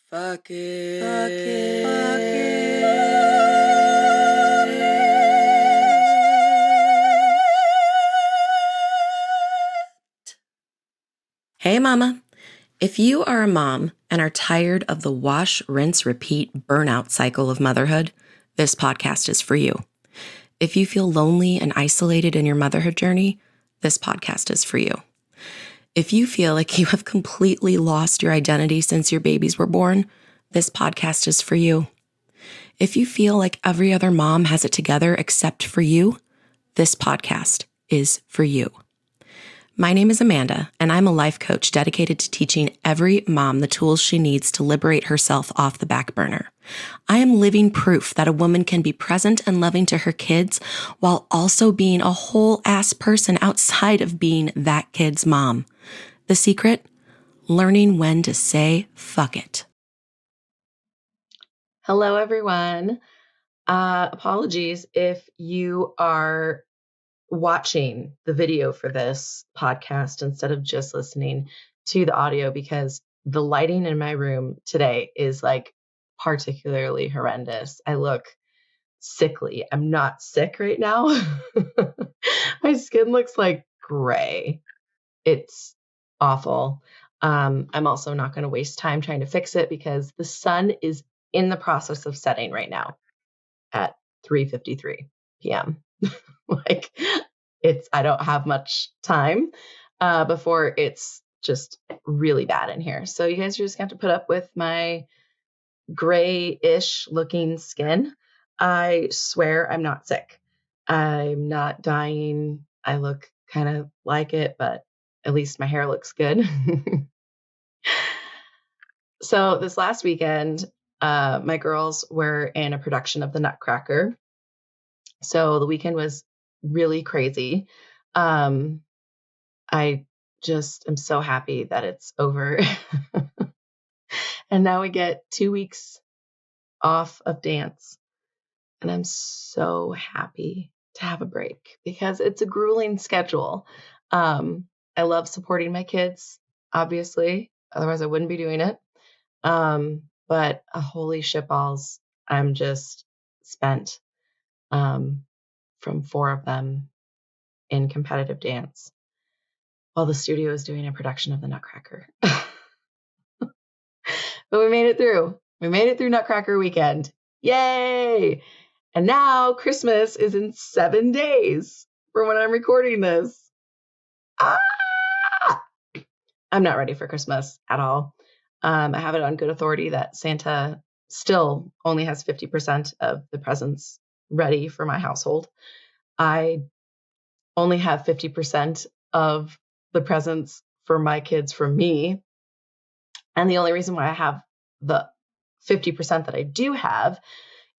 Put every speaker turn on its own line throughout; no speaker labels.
Fuck it. Hey, mama. If you are a mom and are tired of the wash, rinse, repeat burnout cycle of motherhood, this podcast is for you. If you feel lonely and isolated in your motherhood journey, this podcast is for you. If you feel like you have completely lost your identity since your babies were born, this podcast is for you. If you feel like every other mom has it together except for you, this podcast is for you. My name is Amanda, and I'm a life coach dedicated to teaching every mom the tools she needs to liberate herself off the back burner. I am living proof that a woman can be present and loving to her kids while also being a whole-ass person outside of being that kid's mom. The secret? Learning when to say fuck it. Hello, everyone. Apologies if you are watching the video for this podcast instead of just listening to the audio, because the lighting in my room today is like particularly horrendous. I look sickly. I'm not sick right now. My skin looks like gray. It's awful. I'm also not going to waste time trying to fix it because the sun is in the process of setting right now at 3:53 p.m. I don't have much time before it's just really bad in here. So you guys are just going to have to put up with my grayish looking skin. I swear I'm not sick. I'm not dying. I look kind of like it, but at least my hair looks good. So this last weekend, my girls were in a production of The Nutcracker. So the weekend was really crazy. I just am so happy that it's over. And now we get 2 weeks off of dance. And I'm so happy to have a break because it's a grueling schedule. I love supporting my kids, obviously. Otherwise, I wouldn't be doing it. But holy shitballs, I'm just spent from 4 of them in competitive dance while the studio is doing a production of The Nutcracker. But we made it through. We made it through Nutcracker weekend. Yay! And now Christmas is in 7 days from when I'm recording this. Ah! I'm not ready for Christmas at all. I have it on good authority that Santa still only has 50% of the presents ready for my household. I only have 50% of the presents for my kids from me. And the only reason why I have the 50% that I do have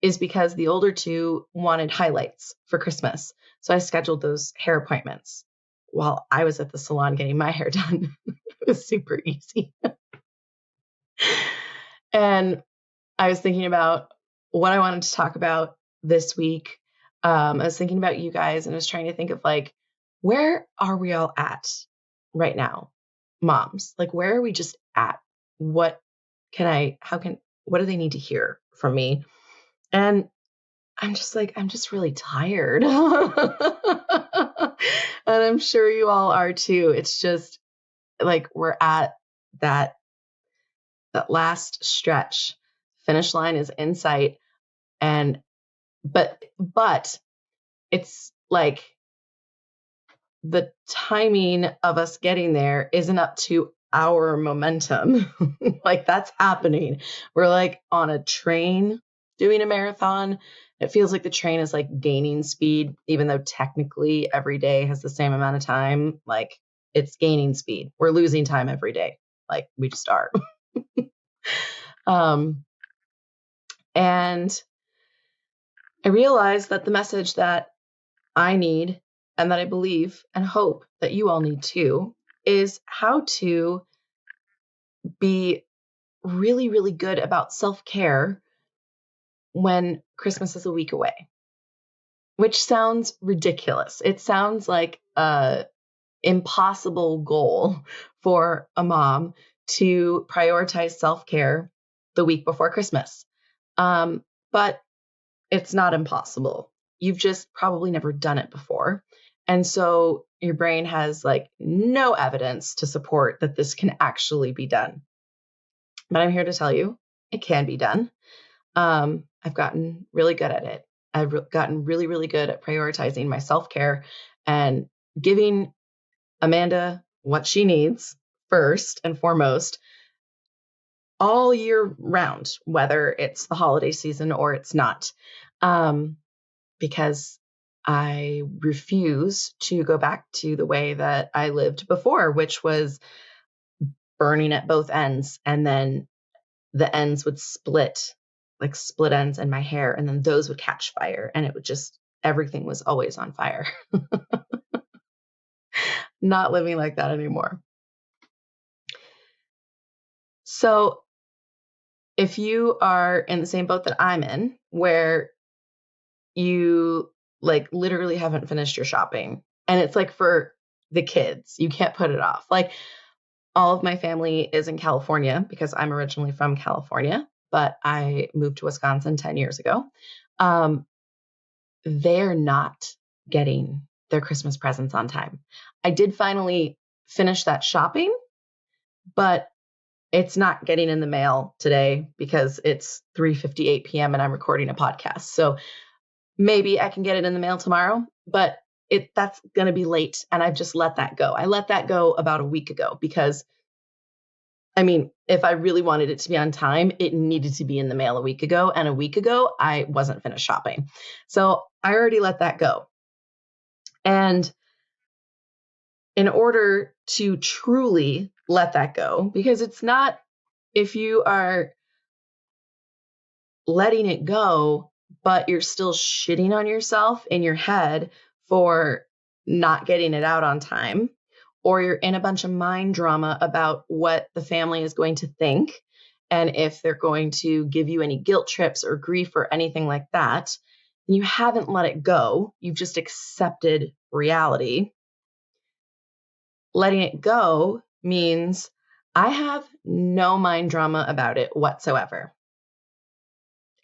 is because the older two wanted highlights for Christmas. So I scheduled those hair appointments while I was at the salon getting my hair done. It was super easy. And I was thinking about what I wanted to talk about this week. I was thinking about you guys and I was trying to think of like, where are we all at right now? Moms, like, where are we just at? What do they need to hear from me? And I'm just really tired. And I'm sure you all are too. It's just like we're at that last stretch. Finish line is in sight. But it's like the timing of us getting there isn't up to our momentum. Like that's happening. We're like on a train doing a marathon. It feels like the train is like gaining speed, even though technically every day has the same amount of time. Like it's gaining speed. We're losing time every day. Like we just are. And I realized that the message that I need and that I believe and hope that you all need too is how to be really, really good about self-care when Christmas is a week away, which sounds ridiculous. It sounds like an impossible goal for a mom to prioritize self-care the week before Christmas. But it's not impossible. You've just probably never done it before. And so your brain has like no evidence to support that this can actually be done. But I'm here to tell you it can be done. I've gotten really good at it. I've gotten really, really good at prioritizing my self-care and giving Amanda what she needs first and foremost all year round, whether it's the holiday season or it's not. Because I refuse to go back to the way that I lived before, which was burning at both ends. And then the ends would split, like split ends in my hair, and then those would catch fire. And it would just, everything was always on fire. Not living like that anymore. So if you are in the same boat that I'm in, where you like literally haven't finished your shopping, and it's like for the kids, you can't put it off. Like all of my family is in California because I'm originally from California, but I moved to Wisconsin 10 years ago. They're not getting their Christmas presents on time. I did finally finish that shopping, but it's not getting in the mail today because it's 3:58 p.m. and I'm recording a podcast. So maybe I can get it in the mail tomorrow, but that's going to be late. And I've just let that go. I let that go about a week ago because, I mean, if I really wanted it to be on time, it needed to be in the mail a week ago. And a week ago, I wasn't finished shopping. So I already let that go. And in order to truly let that go, because it's not, if you are letting it go, but you're still shitting on yourself in your head for not getting it out on time, or you're in a bunch of mind drama about what the family is going to think, and if they're going to give you any guilt trips or grief or anything like that, and you haven't let it go, you've just accepted reality. Letting it go means I have no mind drama about it whatsoever.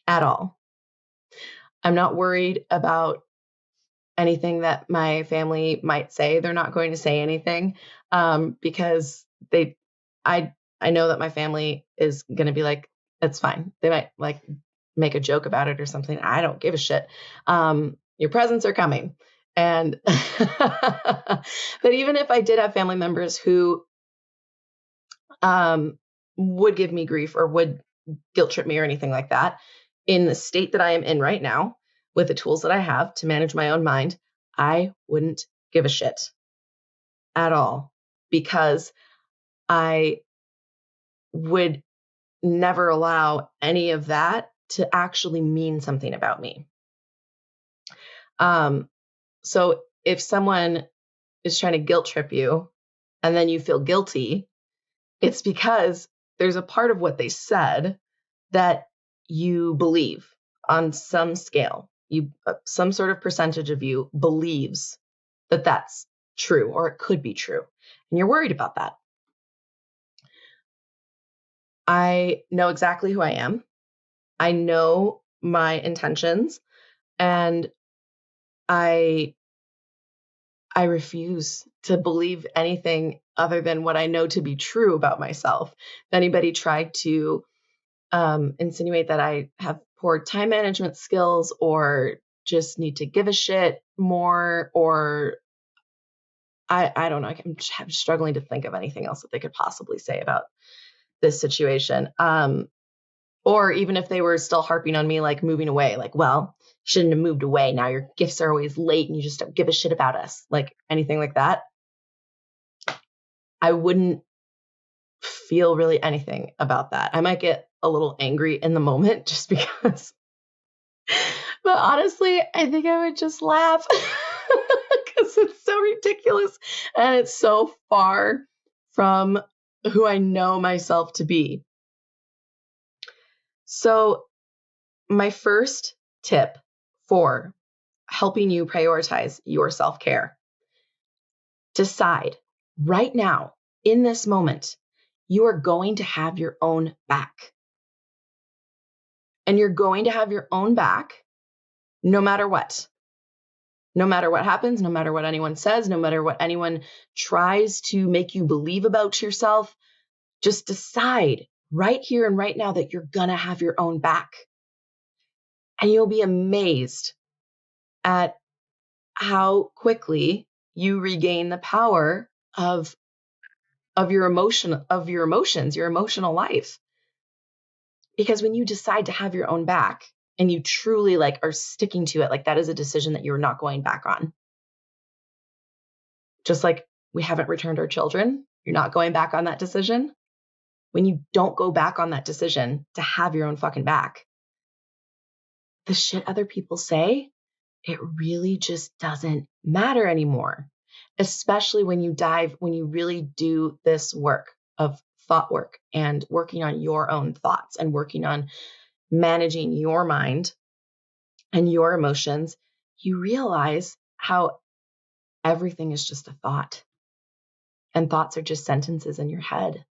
At all. I'm not worried about anything that my family might say. They're not going to say anything because I know that my family is going to be like, it's fine. They might like make a joke about it or something. I don't give a shit. Your presents are coming. And, but even if I did have family members who would give me grief or would guilt trip me or anything like that, in the state that I am in right now, with the tools that I have to manage my own mind, I wouldn't give a shit at all because I would never allow any of that to actually mean something about me. So if someone is trying to guilt trip you and then you feel guilty, it's because there's a part of what they said that you believe on some scale. Some sort of percentage of you believes that that's true or it could be true. And you're worried about that. I know exactly who I am. I know my intentions, and I refuse to believe anything other than what I know to be true about myself. If anybody tried to insinuate that I have poor time management skills or just need to give a shit more, or I don't know. I'm struggling to think of anything else that they could possibly say about this situation. Or even if they were still harping on me, like moving away, like, well, you shouldn't have moved away. Now your gifts are always late and you just don't give a shit about us. Like anything like that. I wouldn't feel really anything about that. I might get a little angry in the moment just because. But honestly, I think I would just laugh because it's so ridiculous and it's so far from who I know myself to be. So my first tip for helping you prioritize your self-care, decide right now in this moment, you are going to have your own back. And you're going to have your own back no matter what. No matter what happens, no matter what anyone says, no matter what anyone tries to make you believe about yourself, just decide right here and right now that you're going to have your own back. And you'll be amazed at how quickly you regain the power of your emotions, your emotional life. Because when you decide to have your own back and you truly are sticking to it, that is a decision that you're not going back on. Just like we haven't returned our children, you're not going back on that decision. When you don't go back on that decision to have your own fucking back, the shit other people say, it really just doesn't matter anymore. Especially when you really do this work of thought work and working on your own thoughts and working on managing your mind and your emotions, you realize how everything is just a thought. And thoughts are just sentences in your head.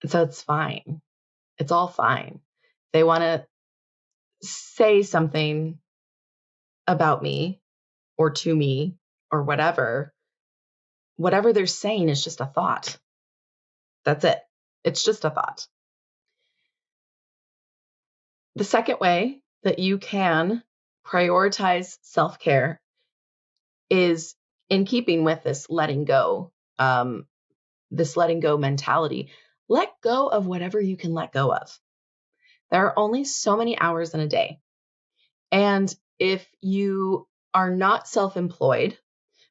And so it's fine. It's all fine. They want to say something about me or to me or whatever they're saying is just a thought. That's it. It's just a thought. The second way that you can prioritize self-care is in keeping with this letting go mentality. Let go of whatever you can let go of. There are only so many hours in a day. And if you are not self-employed,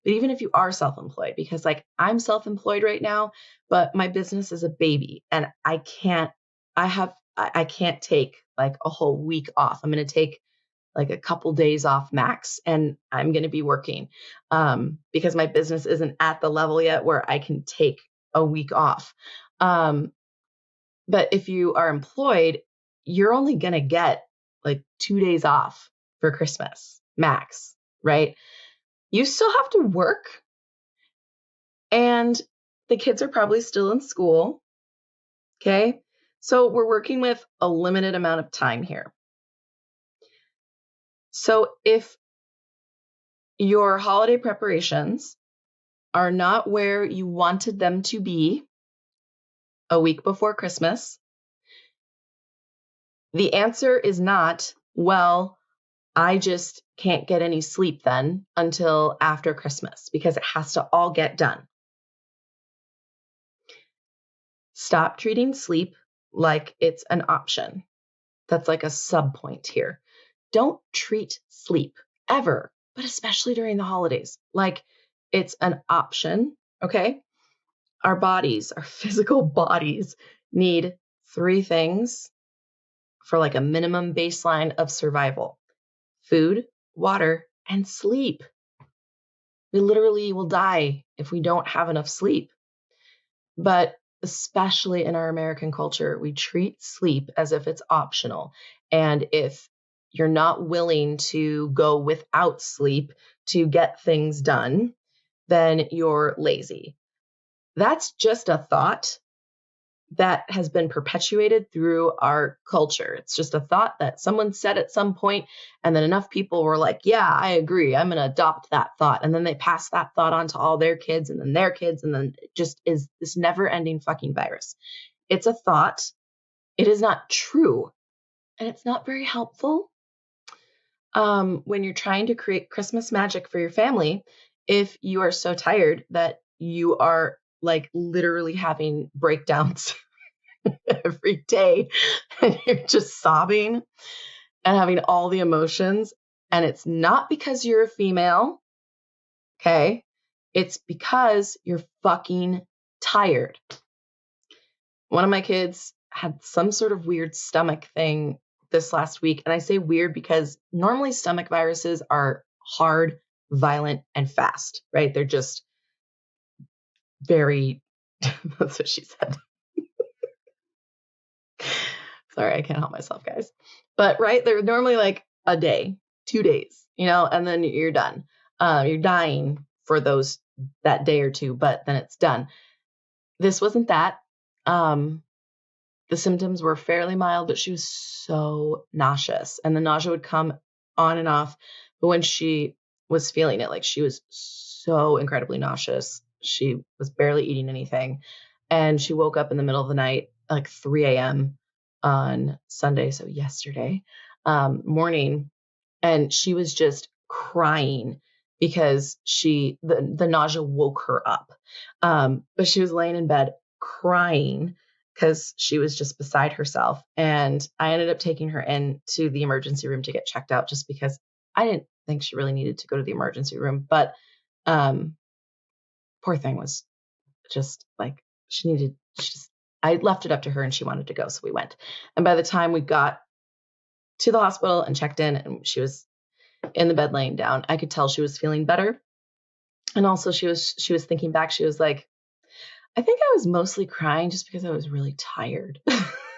but even if you are self-employed, because I'm self-employed right now, but my business is a baby and I can't take a whole week off. I'm going to take a couple days off max, and I'm going to be working because my business isn't at the level yet where I can take a week off. But if you are employed, you're only going to get 2 days off for Christmas max, right? You still have to work, and the kids are probably still in school. Okay. So we're working with a limited amount of time here. So if your holiday preparations are not where you wanted them to be a week before Christmas, the answer is not, well, I just can't get any sleep then until after Christmas, because it has to all get done. Stop treating sleep like it's an option. That's a sub point here. Don't treat sleep ever, but especially during the holidays, it's an option. Okay. Our bodies, our physical bodies need 3 things for a minimum baseline of survival: food, water, and sleep. We literally will die if we don't have enough sleep. But especially in our American culture, we treat sleep as if it's optional. And if you're not willing to go without sleep to get things done, then you're lazy. That's just a thought that has been perpetuated through our culture. It's just a thought that someone said at some point, and then enough people were like, yeah, I agree, I'm going to adopt that thought. And then they pass that thought on to all their kids and then their kids. And then it just is this never ending fucking virus. It's a thought. It is not true. And it's not very helpful when you're trying to create Christmas magic for your family. If you are so tired that you are literally having breakdowns every day and you're just sobbing and having all the emotions, and it's not because you're a female, okay? It's because you're fucking tired. One of my kids had some sort of weird stomach thing this last week, and I say weird because normally stomach viruses are hard, violent, and fast, right? They're just very that's what she said. Sorry, I can't help myself, guys. But right, they're normally a day, 2 days, and then you're done. You're dying for that day or two, but then it's done. This wasn't that. The symptoms were fairly mild, but she was so nauseous, and the nausea would come on and off. But when she was feeling it, like she was so incredibly nauseous, she was barely eating anything. And she woke up in the middle of the night, like 3 a.m. on Sunday, so yesterday morning, and she was just crying because the nausea woke her up. But she was laying in bed crying because she was just beside herself. And I ended up taking her into the emergency room to get checked out, just because I didn't think she really needed to go to the emergency room. But poor thing was just like, I left it up to her and she wanted to go. So we went. And by the time we got to the hospital and checked in and she was in the bed laying down, I could tell she was feeling better. And also she was thinking back. She was like, I think I was mostly crying just because I was really tired. She's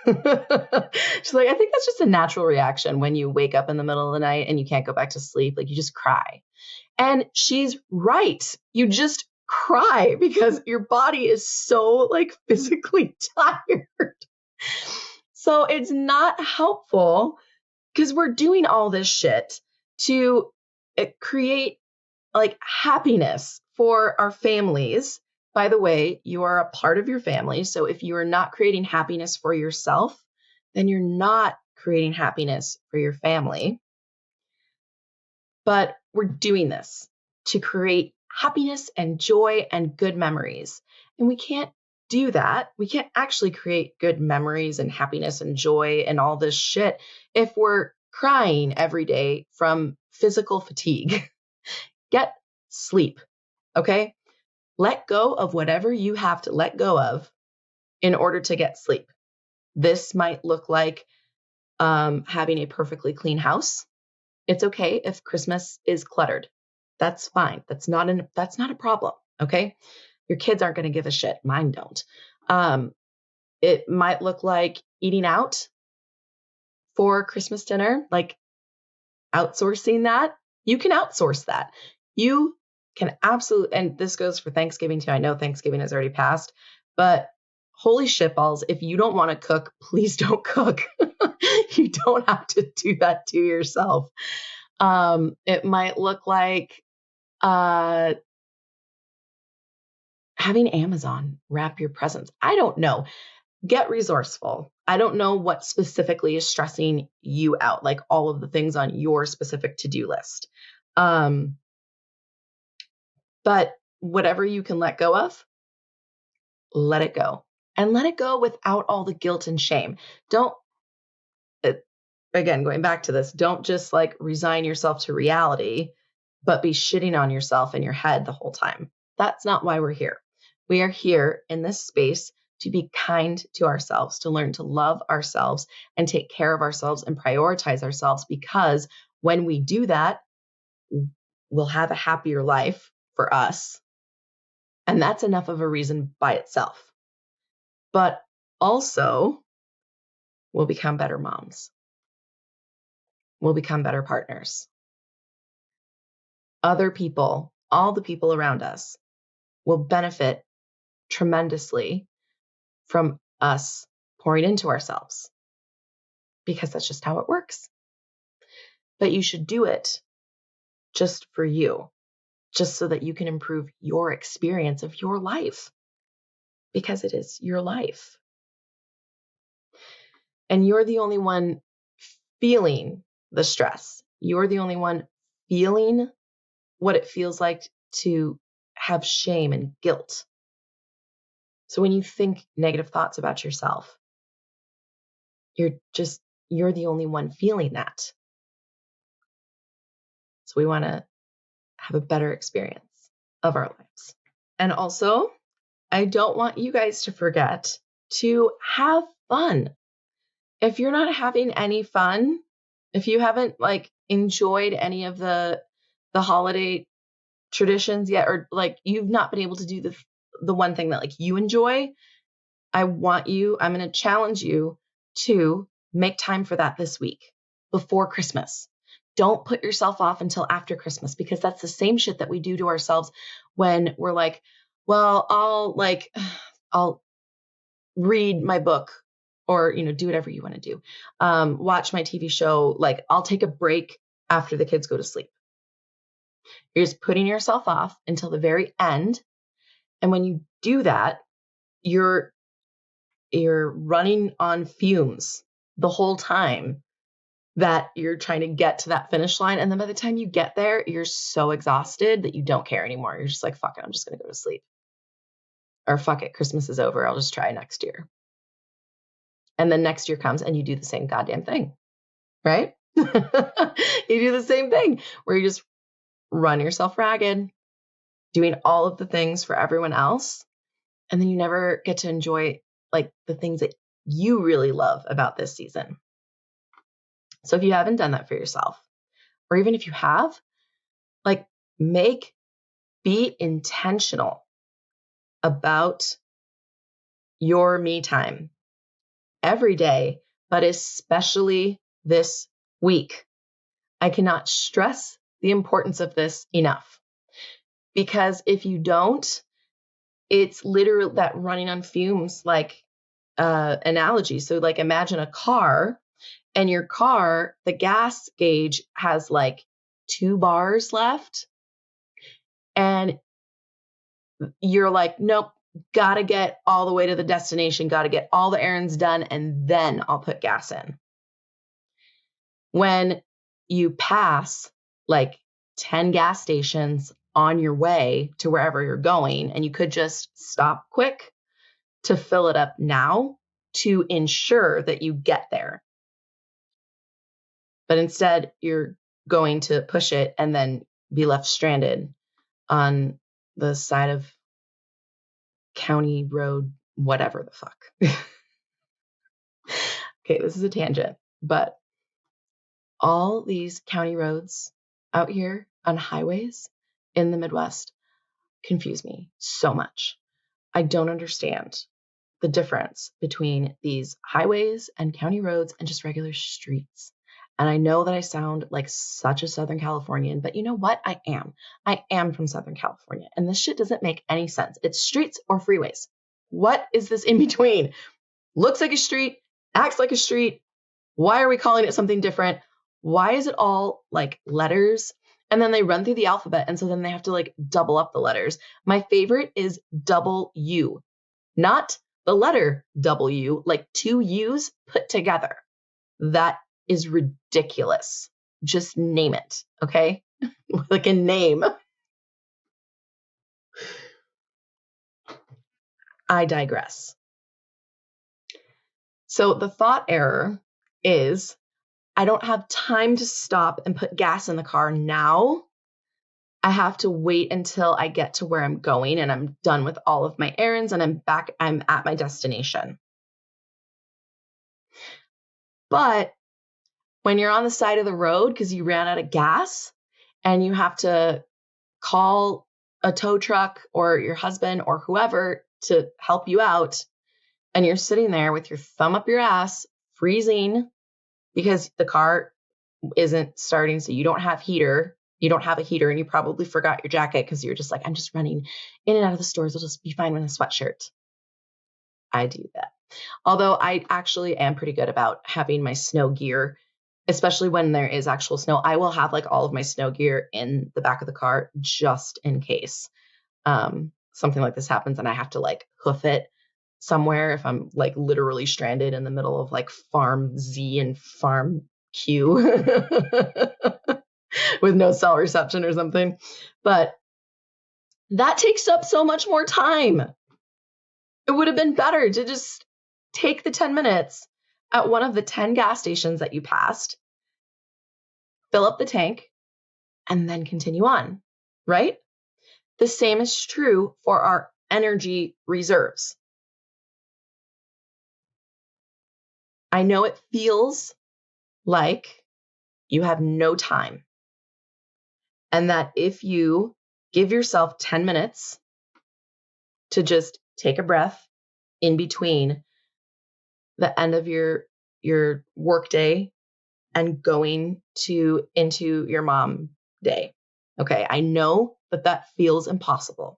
like, I think that's just a natural reaction when you wake up in the middle of the night and you can't go back to sleep. Like, you just cry. And she's right. You just cry because your body is so like physically tired. So it's not helpful, because we're doing all this shit to create like happiness for our families. By the way, you are a part of your family. So if you are not creating happiness for yourself, then you're not creating happiness for your family. But we're doing this to create happiness and joy and good memories. And we can't do that. We can't actually create good memories and happiness and joy and all this shit if we're crying every day from physical fatigue. Get sleep, okay? Let go of whatever you have to let go of in order to get sleep. This might look like having a perfectly clean house. It's okay if Christmas is cluttered. That's fine. That's not a problem, okay? Your kids aren't going to give a shit. Mine don't. It might look like eating out for Christmas dinner, like outsourcing that. You can outsource that. You can absolutely, and this goes for Thanksgiving too. I know Thanksgiving has already passed, but holy shitballs, if you don't want to cook, please don't cook. You don't have to do that to yourself. It might look like having Amazon wrap your presents. I don't know. Get resourceful. I don't know what specifically is stressing you out, like all of the things on your specific to-do list. But whatever you can let go of, let it go. And let it go without all the guilt and shame. Don't, again, going back to this, don't just like resign yourself to reality, but be shitting on yourself in your head the whole time. That's not why we're here. We are here in this space to be kind to ourselves, to learn to love ourselves and take care of ourselves and prioritize ourselves, because when we do that, we'll have a happier life for us. And that's enough of a reason by itself. But also, we'll become better moms. We'll become better partners. Other people, all the people around us, will benefit tremendously from us pouring into ourselves, because that's just how it works. But you should do it just for you, just so that you can improve your experience of your life, because it is your life. And you're the only one feeling the stress. You're the only one feeling what it feels like to have shame and guilt. So when you think negative thoughts about yourself, you're the only one feeling that. So we want to have a better experience of our lives. And also, I don't want you guys to forget to have fun. If you're not having any fun, if you haven't like enjoyed any of the holiday traditions yet, or like you've not been able to do the one thing that like you enjoy, I'm going to challenge you to make time for that this week before Christmas. Don't put yourself off until after Christmas, because that's the same shit that we do to ourselves when we're like, well, I'll read my book or, do whatever you want to do. Watch my TV show. Like, I'll take a break after the kids go to sleep. You're just putting yourself off until the very end. And when you do that, you're running on fumes the whole time that you're trying to get to that finish line. And then by the time you get there, you're so exhausted that you don't care anymore. You're just like, fuck it, I'm just going to go to sleep. Or fuck it, Christmas is over. I'll just try next year. And then next year comes and you do the same goddamn thing, right? You do the same thing where you just run yourself ragged, doing all of the things for everyone else. And then you never get to enjoy like the things that you really love about this season. So if you haven't done that for yourself, or even if you have, like be intentional about your me time every day, but especially this week. I cannot stress the importance of this enough, because if you don't, it's literally that running on fumes, like analogy. So like imagine a car, and your car, the gas gauge has like 2 bars left, and you're like, nope, gotta get all the way to the destination, gotta get all the errands done, and then I'll put gas in. When you pass like 10 gas stations on your way to wherever you're going, and you could just stop quick to fill it up now to ensure that you get there. But instead, you're going to push it and then be left stranded on the side of county road, whatever the fuck. Okay, this is a tangent, but all these county roads out here on highways in the Midwest confuse me so much. I don't understand the difference between these highways and county roads and just regular streets. And I know that I sound like such a Southern Californian, but you know what? I am from Southern California, and this shit doesn't make any sense. It's streets or freeways. What is this in between? Looks like a street, acts like a street. Why are we calling it something different? Why is it all like letters? And then they run through the alphabet, and so then they have to like double up the letters. My favorite is double U, not the letter W, like 2 U's put together. That is ridiculous. Just name it, okay? Like a name. I digress. So the thought error is, I don't have time to stop and put gas in the car now. I have to wait until I get to where I'm going and I'm done with all of my errands and I'm at my destination. But when you're on the side of the road because you ran out of gas and you have to call a tow truck or your husband or whoever to help you out, and you're sitting there with your thumb up your ass, freezing because the car isn't starting, so you don't have a heater, and you probably forgot your jacket because you're just like, I'm just running in and out of the stores, I'll just be fine with a sweatshirt. I do that. Although I actually am pretty good about having my snow gear, especially when there is actual snow. I will have like all of my snow gear in the back of the car just in case something like this happens and I have to like hoof it somewhere, if I'm like literally stranded in the middle of like farm Z and farm Q with no cell reception or something. But that takes up so much more time. It would have been better to just take the 10 minutes at one of the 10 gas stations that you passed, fill up the tank, and then continue on, right? The same is true for our energy reserves. I know it feels like you have no time, and that if you give yourself 10 minutes to just take a breath in between the end of your work day and going into your mom day. Okay, I know that feels impossible,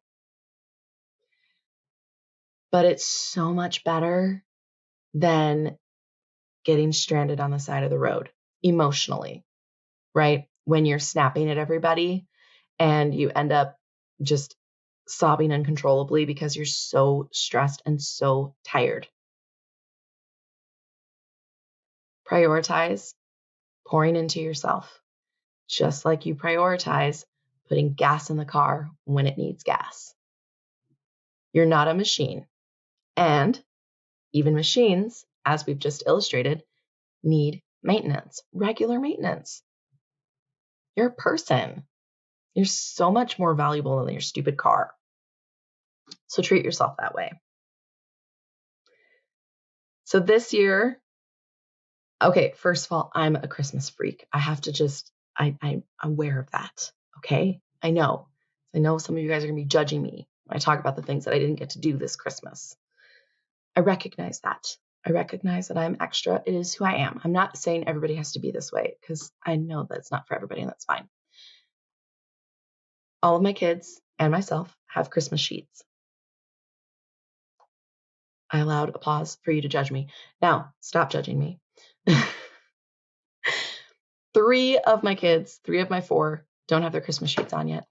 but it's so much better than getting stranded on the side of the road emotionally, right? When you're snapping at everybody and you end up just sobbing uncontrollably because you're so stressed and so tired. Prioritize pouring into yourself, just like you prioritize putting gas in the car when it needs gas. You're not a machine. And even machines, as we've just illustrated, need maintenance, regular maintenance. You're a person. You're so much more valuable than your stupid car. So treat yourself that way. So this year, okay, first of all, I'm a Christmas freak. I have to just, I'm aware of that. Okay. I know some of you guys are going to be judging me when I talk about the things that I didn't get to do this Christmas. I recognize that. I recognize that I'm extra. It is who I am. I'm not saying everybody has to be this way because I know that it's not for everybody and that's fine. All of my kids and myself have Christmas sheets. I allowed applause for you to judge me. Now, stop judging me. 3 of my kids, 3 of my 4, don't have their Christmas sheets on yet.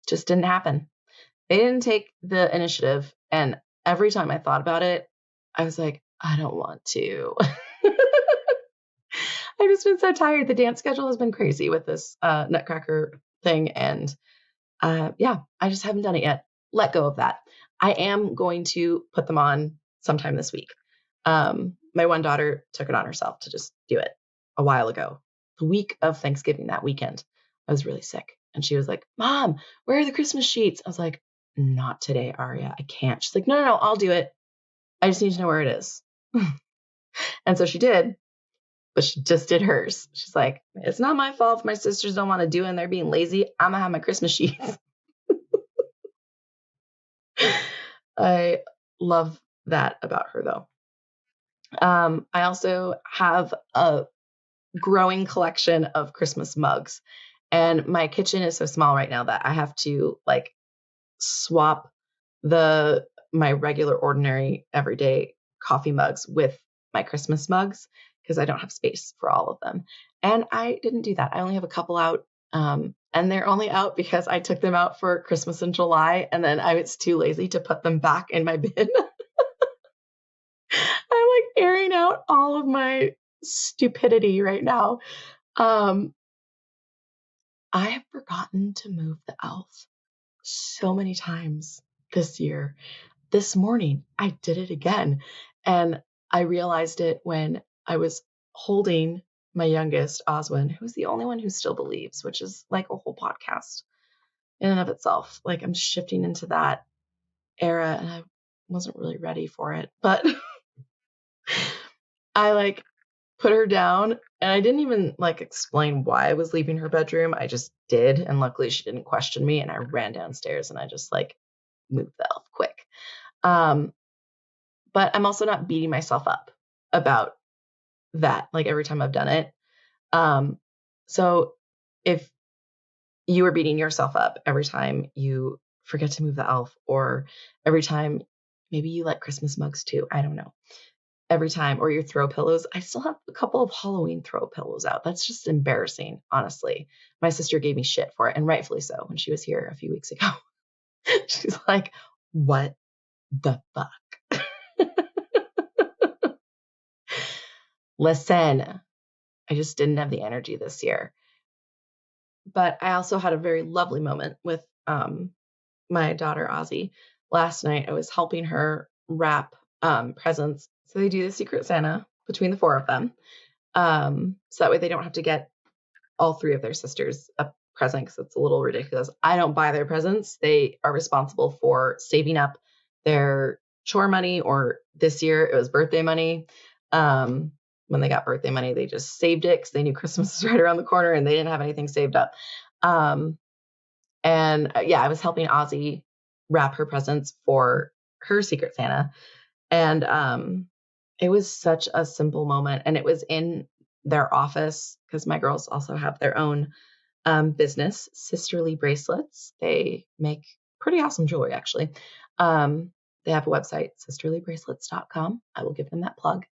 Just didn't happen. They didn't take the initiative. And every time I thought about it, I was like, I don't want to. I've just been so tired. The dance schedule has been crazy with this Nutcracker thing. And I just haven't done it yet. Let go of that. I am going to put them on sometime this week. My one daughter took it on herself to just do it a while ago. The week of Thanksgiving, that weekend, I was really sick. And she was like, Mom, where are the Christmas sheets? I was like, not today, Aria. I can't. She's like, no, I'll do it. I just need to know where it is. And so she did, but she just did hers. She's like, it's not my fault if my sisters don't want to do it and they're being lazy. I'm going to have my Christmas sheets. I love that about her, though. I also have a growing collection of Christmas mugs. And my kitchen is so small right now that I have to swap my regular, ordinary, everyday coffee mugs with my Christmas mugs because I don't have space for all of them. And I didn't do that. I only have a couple out. And they're only out because I took them out for Christmas in July and then I was too lazy to put them back in my bin. I'm airing out all of my stupidity right now. I have forgotten to move the elf so many times this year. This morning, I did it again. And I realized it when I was holding my youngest, Oswin, who's the only one who still believes, which is like a whole podcast in and of itself. I'm shifting into that era and I wasn't really ready for it, but I put her down and I didn't even explain why I was leaving her bedroom. I just did. And luckily she didn't question me and I ran downstairs and I just moved the elf quick. But I'm also not beating myself up about that, every time I've done it. So if you are beating yourself up every time you forget to move the elf, or every time maybe you like Christmas mugs too, I don't know. Every time, or your throw pillows. I still have a couple of Halloween throw pillows out. That's just embarrassing, honestly. My sister gave me shit for it, and rightfully so, when she was here a few weeks ago. She's like, what the fuck? Listen, I just didn't have the energy this year. But I also had a very lovely moment with my daughter, Ozzy. Last night, I was helping her wrap presents. So they do the Secret Santa between the 4 of them. So that way they don't have to get all 3 of their sisters a present because it's a little ridiculous. I don't buy their presents. They are responsible for saving up their chore money, or this year it was birthday money. When they got birthday money, they just saved it because they knew Christmas was right around the corner and they didn't have anything saved up. I was helping Ozzy wrap her presents for her Secret Santa. And it was such a simple moment. And it was in their office because my girls also have their own business, Sisterly Bracelets. They make pretty awesome jewelry, actually. They have a website, sisterlybracelets.com. I will give them that plug.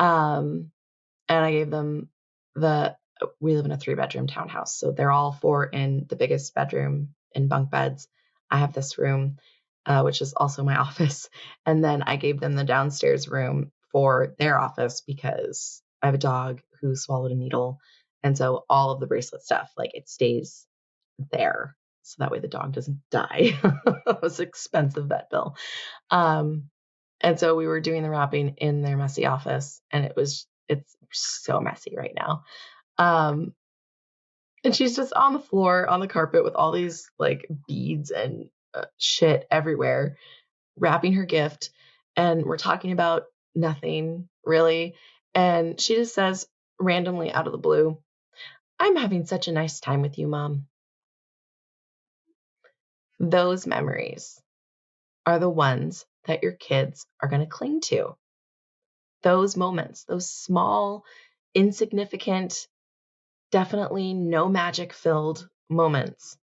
And I gave them we live in a 3-bedroom townhouse. So they're all 4 in the biggest bedroom in bunk beds. I have this room, which is also my office. And then I gave them the downstairs room for their office because I have a dog who swallowed a needle. And so all of the bracelet stuff, like it stays there. So that way the dog doesn't die. It was an expensive vet bill. And so we were doing the wrapping in their messy office, and it's so messy right now. And she's just on the floor, on the carpet with all these like beads and shit everywhere, wrapping her gift. And we're talking about nothing really. And she just says randomly out of the blue, "I'm having such a nice time with you, Mom." Those memories are the ones that your kids are going to cling to. Those moments, those small, insignificant, definitely no magic filled moments.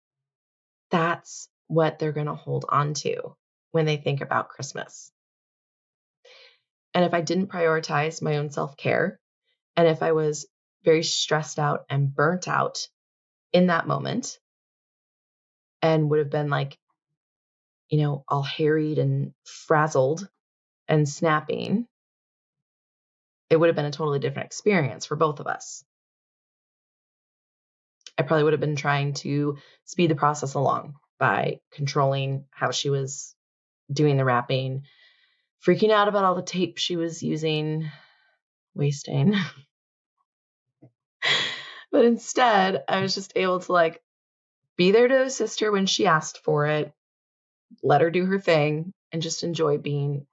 That's what they're going to hold on to when they think about Christmas. And if I didn't prioritize my own self-care, and if I was very stressed out and burnt out in that moment, and would have been like, all harried and frazzled and snapping, it would have been a totally different experience for both of us. I probably would have been trying to speed the process along by controlling how she was doing the wrapping, freaking out about all the tape she was using, wasting. But instead, I was just able to like be there to assist her when she asked for it, let her do her thing, and just enjoy being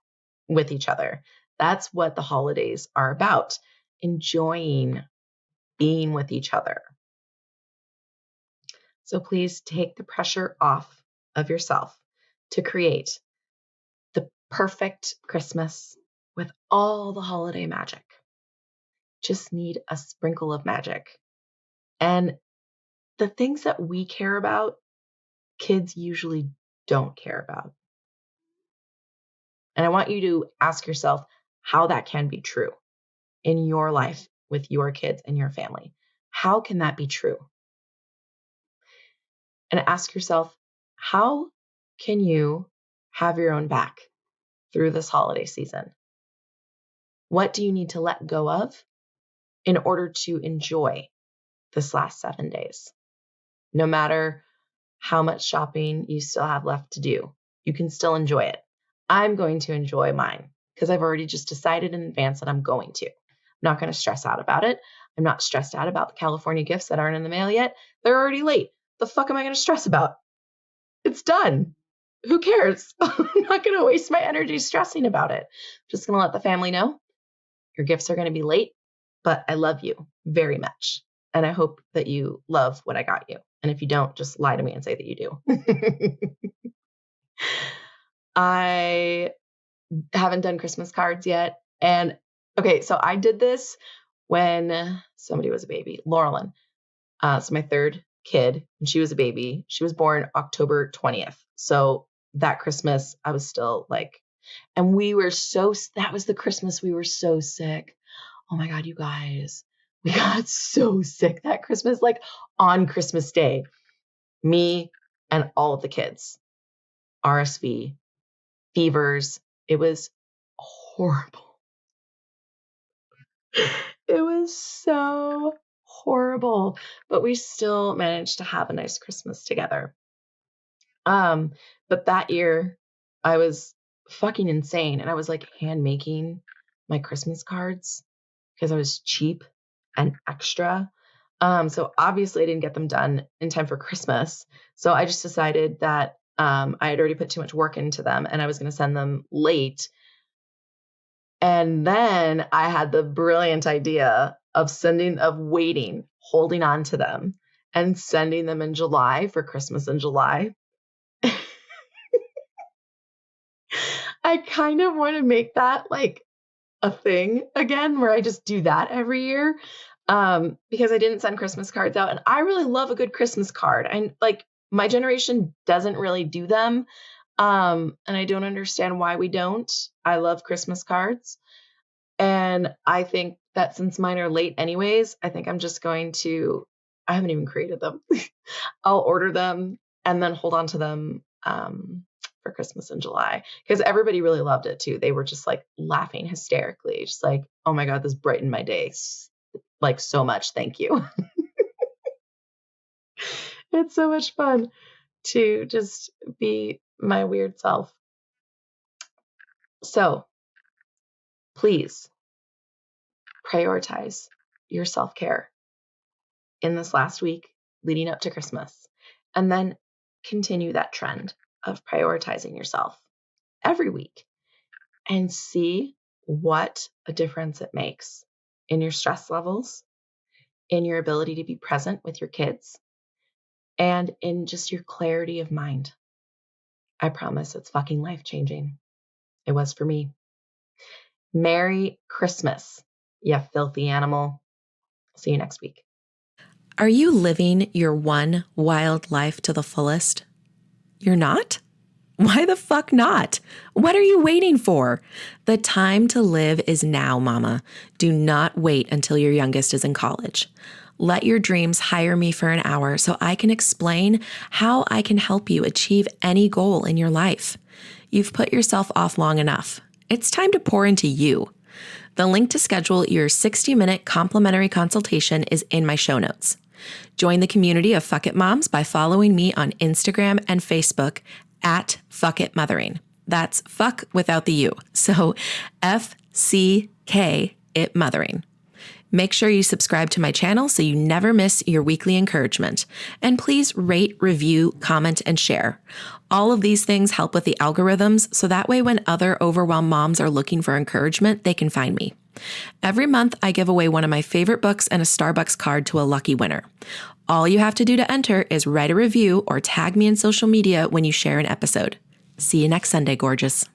with each other. That's what the holidays are about, enjoying being with each other. So please take the pressure off of yourself to create the perfect Christmas with all the holiday magic. Just need a sprinkle of magic. And the things that we care about, kids usually don't care about. And I want you to ask yourself how that can be true in your life with your kids and your family. How can that be true? And ask yourself, how can you have your own back through this holiday season? What do you need to let go of in order to enjoy this last 7 days? No matter how much shopping you still have left to do, you can still enjoy it. I'm going to enjoy mine because I've already just decided in advance that I'm going to. I'm not going to stress out about it. I'm not stressed out about the California gifts that aren't in the mail yet. They're already late. The fuck am I going to stress about? It's done. Who cares? I'm not going to waste my energy stressing about it. I'm just going to let the family know your gifts are going to be late, but I love you very much. And I hope that you love what I got you. And if you don't, just lie to me and say that you do. I haven't done Christmas cards yet. And okay, so I did this when somebody was a baby, Laurelyn. So my third kid, when she was a baby, she was born October 20th. So that Christmas, I was still like, and that was the Christmas we were so sick. Oh my God, you guys, we got so sick that Christmas, like on Christmas Day, me and all of the kids, RSV, fevers. It was horrible. It was so horrible, but we still managed to have a nice Christmas together. But that year I was fucking insane, and I was like hand making my Christmas cards because I was cheap and extra. So obviously I didn't get them done in time for Christmas. So I just decided that I had already put too much work into them and I was going to send them late. And then I had the brilliant idea of waiting, holding on to them and sending them in July for Christmas in July. I kind of want to make that like a thing again where I just do that every year. Because I didn't send Christmas cards out and I really love a good Christmas card. And like my generation doesn't really do them. And I don't understand why we don't. I love Christmas cards. And I think that since mine are late anyways, I think I'm just going to, I haven't even created them. I'll order them and then hold on to them for Christmas in July, because everybody really loved it too. They were just like laughing hysterically, just like, oh my God, this brightened my day like so much. Thank you. It's so much fun to just be my weird self. So please prioritize your self-care in this last week leading up to Christmas, and then continue that trend of prioritizing yourself every week and see what a difference it makes in your stress levels, in your ability to be present with your kids, and in just your clarity of mind. I promise it's fucking life-changing. It was for me. Merry Christmas, you filthy animal. See you next week. Are you living your one wild life to the fullest? You're not? Why the fuck not? What are you waiting for? The time to live is now, mama. Do not wait until your youngest is in college. Let your dreams hire me for an hour so I can explain how I can help you achieve any goal in your life. You've put yourself off long enough. It's time to pour into you. The link to schedule your 60-minute complimentary consultation is in my show notes. Join the community of Fuck It Moms by following me on Instagram and Facebook at Fuck It Mothering. That's fuck without the U. So FCK It Mothering. Make sure you subscribe to my channel so you never miss your weekly encouragement. And please rate, review, comment, and share. All of these things help with the algorithms, so that way when other overwhelmed moms are looking for encouragement, they can find me. Every month, I give away one of my favorite books and a Starbucks card to a lucky winner. All you have to do to enter is write a review or tag me in social media when you share an episode. See you next Sunday, gorgeous.